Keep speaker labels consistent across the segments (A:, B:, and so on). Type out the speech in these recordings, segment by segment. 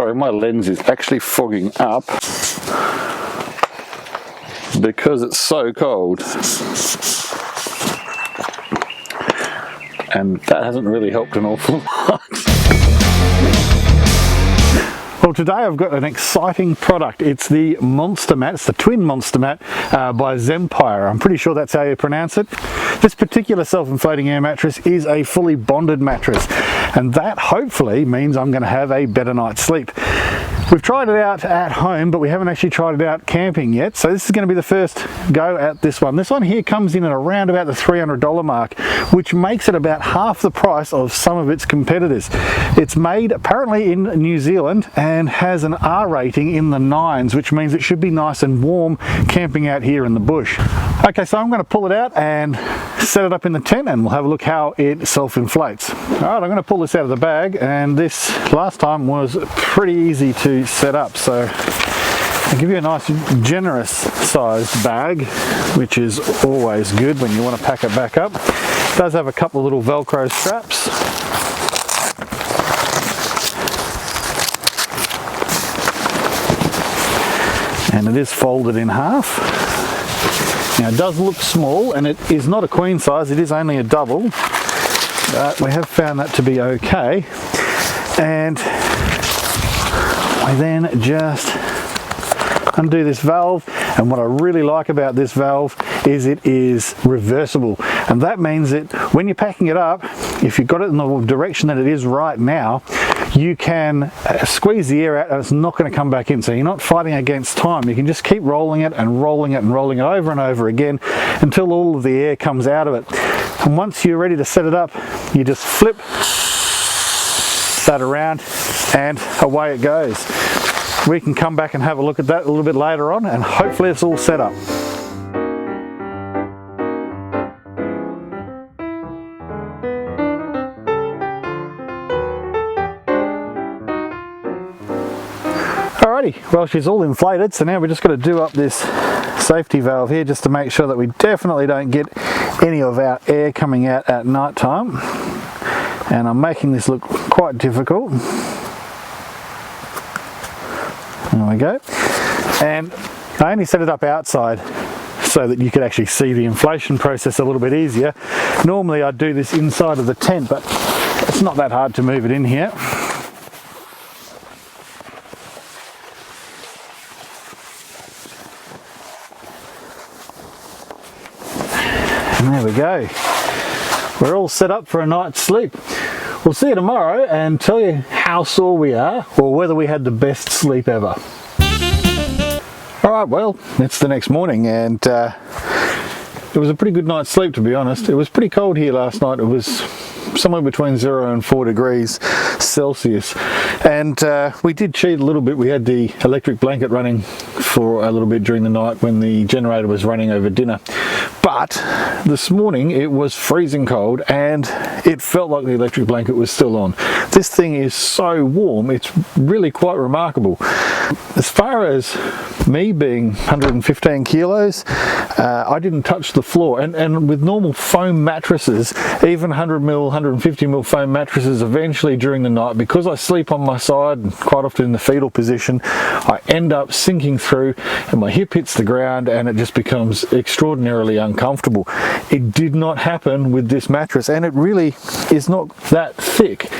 A: Sorry, my lens is actually fogging up because it's so cold. And that hasn't really helped an awful lot. Well, today I've got an exciting product. It's the Monstamat, it's the Twin Monstamat by Zempire. I'm pretty sure that's how you pronounce it. This particular self-inflating air mattress is a fully bonded mattress, and that hopefully means I'm going to have a better night's sleep. We've tried it out at home, but we haven't actually tried it out camping yet, so this is going to be the first go at this one. This one here comes in at around about the $300 mark, which makes it about half the price of some of its competitors. It's made apparently in New Zealand and has an R rating in the 9s, which means it should be nice and warm camping out here in the bush. Okay, so I'm going to pull it out and set it up in the tent, and we'll have a look how it self-inflates. Alright, I'm going to pull this out of the bag, and this last time was pretty easy to set up, so I'll give you a nice generous sized bag, which is always good when you want to pack it back up. It does have a couple of little Velcro straps. And it is folded in half. Now it does look small, and it is not a queen size, it is only a double, but we have found that to be okay. And I then just undo this valve, and what I really like about this valve is it is reversible, and that means that when you're packing it up, if you've got it in the direction that it is right now, you can squeeze the air out and it's not going to come back in, so you're not fighting against time. You can just keep rolling it and rolling it and rolling it over and over again until all of the air comes out of it. And once you're ready to set it up, you just flip that around and away it goes. We can come back and have a look at that a little bit later on, and hopefully it's all set up. Alrighty, well, she's all inflated, so now we're just going to do up this safety valve here just to make sure that we definitely don't get any of our air coming out at night time. And I'm making this look quite difficult. There we go. And I only set it up outside so that you could actually see the inflation process a little bit easier. Normally I'd do this inside of the tent, but it's not that hard to move it in here. And there we go. We're all set up for a night's sleep. We'll see you tomorrow and tell you how sore we are, or whether we had the best sleep ever. Alright, well, it's the next morning, and it was a pretty good night's sleep, to be honest. It was pretty cold here last night. It was somewhere between 0 and 4 degrees Celsius, and we did cheat a little bit. We had the electric blanket running for a little bit during the night when the generator was running over dinner. But this morning it was freezing cold, and it felt like the electric blanket was still on. This thing is so warm, it's really quite remarkable. As far as me being 115 kilos, I didn't touch the floor, and with normal foam mattresses, even 100mm, 150mm foam mattresses, eventually during the night, because I sleep on my side and quite often in the fetal position, I end up sinking through and my hip hits the ground and it just becomes extraordinarily uncomfortable. It did not happen with this mattress, and it really is not that thick.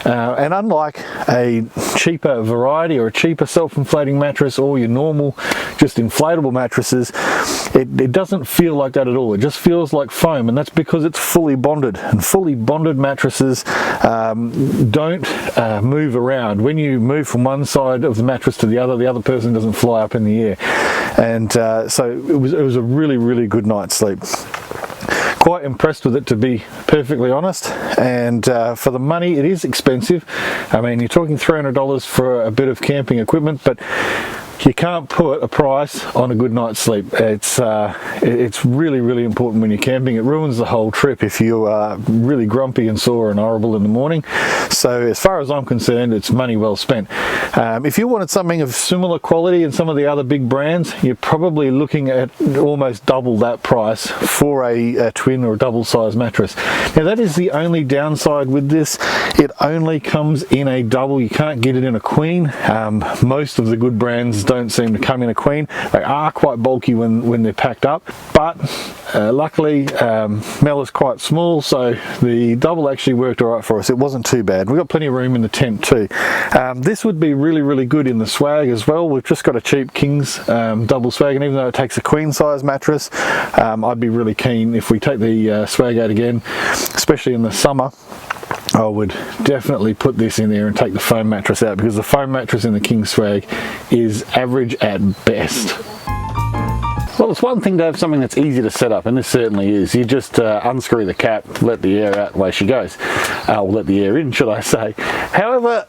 A: And unlike a cheaper variety or a cheaper self-inflating mattress or your normal just inflatable mattresses, it doesn't feel like that at all. It just feels like foam, and that's because it's fully bonded, and fully bonded mattresses don't move around. When you move from one side of the mattress to the other person doesn't fly up in the air. And so it was a really good night's sleep. Quite impressed with it, to be perfectly honest, and for the money, it is expensive. I mean, you're talking $300 for a bit of camping equipment, but You can't put a price on a good night's sleep. It's really, really important when you're camping. It ruins the whole trip if you are really grumpy and sore and horrible in the morning. So as far as I'm concerned, it's money well spent. If you wanted something of similar quality and some of the other big brands, you're probably looking at almost double that price for a twin or a double size mattress. Now that is the only downside with this. It only comes in a double. You can't get it in a queen. Most of the good brands don't seem to come in a queen. They are quite bulky when they're packed up, but luckily Mel is quite small, so the double actually worked all right for us. It wasn't too bad. We've got plenty of room in the tent too. This would be really, really good in the swag as well. We've just got a cheap King's double swag, and even though it takes a queen size mattress, I'd be really keen if we take the swag out again, especially in the summer. I would definitely put this in there and take the foam mattress out, because the foam mattress in the King swag is average at best. Well, it's one thing to have something that's easy to set up, and this certainly is. You just unscrew the cap, let the air out, away she goes. Or let the air in, should I say. However,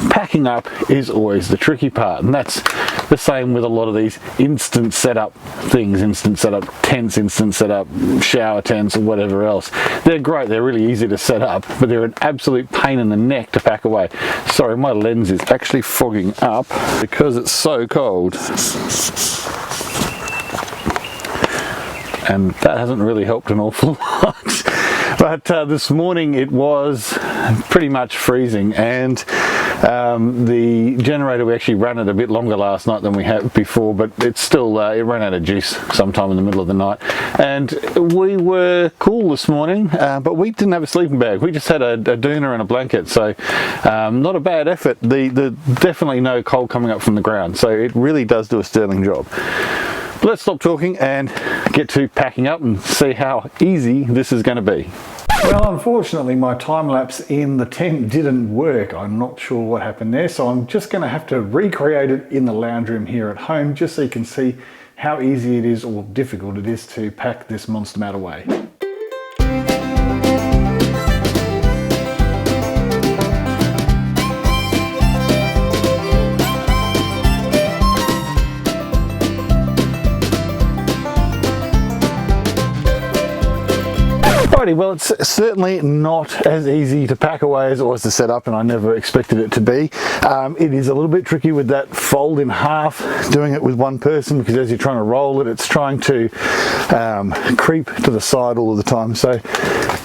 A: packing up is always the tricky part, and that's the same with a lot of these instant setup things, instant setup tents, instant setup shower tents, or whatever else. They're great, they're really easy to set up, but they're an absolute pain in the neck to pack away. Sorry, my lens is actually fogging up because it's so cold. And that hasn't really helped an awful lot. But this morning it was pretty much freezing, and the generator, we actually ran it a bit longer last night than we had before, but it's still, it ran out of juice sometime in the middle of the night. And we were cool this morning, but we didn't have a sleeping bag. We just had a doona and a blanket, so not a bad effort. The definitely no cold coming up from the ground, so it really does do a sterling job. Let's stop talking and get to packing up and see how easy this is going to be. Well, unfortunately my time lapse in the tent didn't work. I'm not sure what happened there, so I'm just going to have to recreate it in the lounge room here at home, just so you can see how easy it is or difficult it is to pack this Monstamat away. Well, it's certainly not as easy to pack away as it was to set up, and I never expected it to be. It is a little bit tricky with that fold in half, doing it with one person, because as you're trying to roll it, it's trying to creep to the side all of the time. So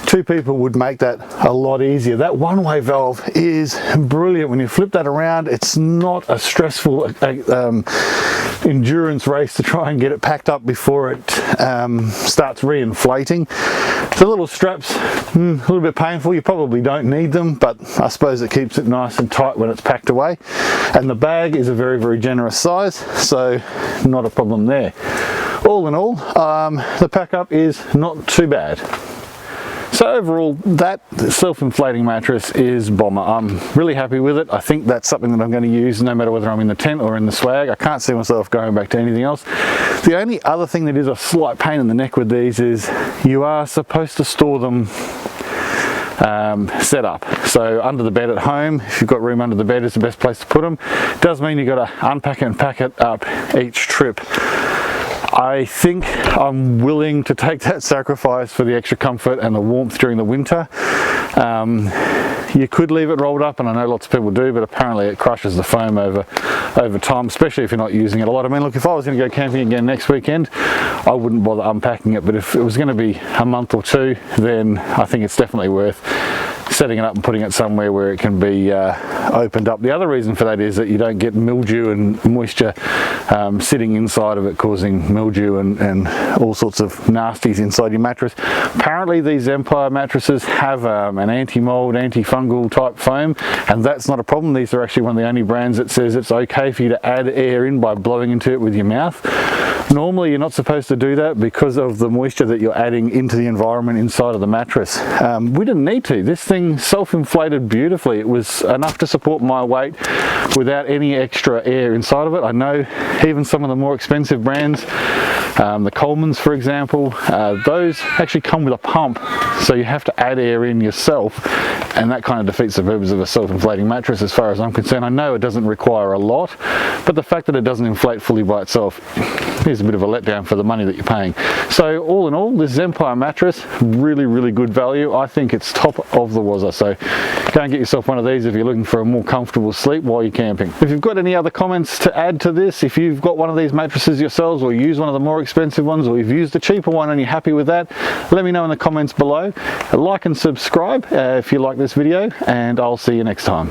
A: two people would make that a lot easier. That one-way valve is brilliant. When you flip that around, it's not a stressful endurance race to try and get it packed up before it starts re-inflating. The little straps, a little bit painful. You probably don't need them, but I suppose it keeps it nice and tight when it's packed away. And the bag is a very, very generous size, so not a problem there. All in all, the pack up is not too bad. So overall, that self-inflating mattress is bomber. I'm really happy with it. I think that's something that I'm going to use no matter whether I'm in the tent or in the swag. I can't see myself going back to anything else. The only other thing that is a slight pain in the neck with these is you are supposed to store them set up. So under the bed at home, if you've got room under the bed, is the best place to put them. It does mean you've got to unpack it and pack it up each trip. I think I'm willing to take that sacrifice for the extra comfort and the warmth during the winter. You could leave it rolled up, and I know lots of people do, but apparently it crushes the foam over time, especially if you're not using it a lot. I mean, look, if I was going to go camping again next weekend, I wouldn't bother unpacking it, but if it was going to be a month or two, then I think it's definitely worth setting it up and putting it somewhere where it can be opened up. The other reason for that is that you don't get mildew and moisture sitting inside of it, causing mildew and all sorts of nasties inside your mattress. Apparently these Zempire mattresses have an anti-mold, anti-fungal type foam, and that's not a problem. These are actually one of the only brands that says it's okay for you to add air in by blowing into it with your mouth. Normally you're not supposed to do that because of the moisture that you're adding into the environment inside of the mattress. We didn't need to. This thing self-inflated beautifully. It was enough to support my weight without any extra air inside of it. I know even some of the more expensive brands The Coleman's, for example, those actually come with a pump, so you have to add air in yourself, and that kind of defeats the purpose of a self-inflating mattress as far as I'm concerned. I know it doesn't require a lot, but the fact that it doesn't inflate fully by itself is a bit of a letdown for the money that you're paying. So all in all, this Zempire mattress, really good value. I think it's top of the wazza, so go and get yourself one of these if you're looking for a more comfortable sleep while you're camping. If you've got any other comments to add to this, if you've got one of these mattresses yourselves, or use one of the more expensive ones, or you've used a cheaper one and you're happy with that, let me know in the comments below. Like and subscribe if you like this video, and I'll see you next time.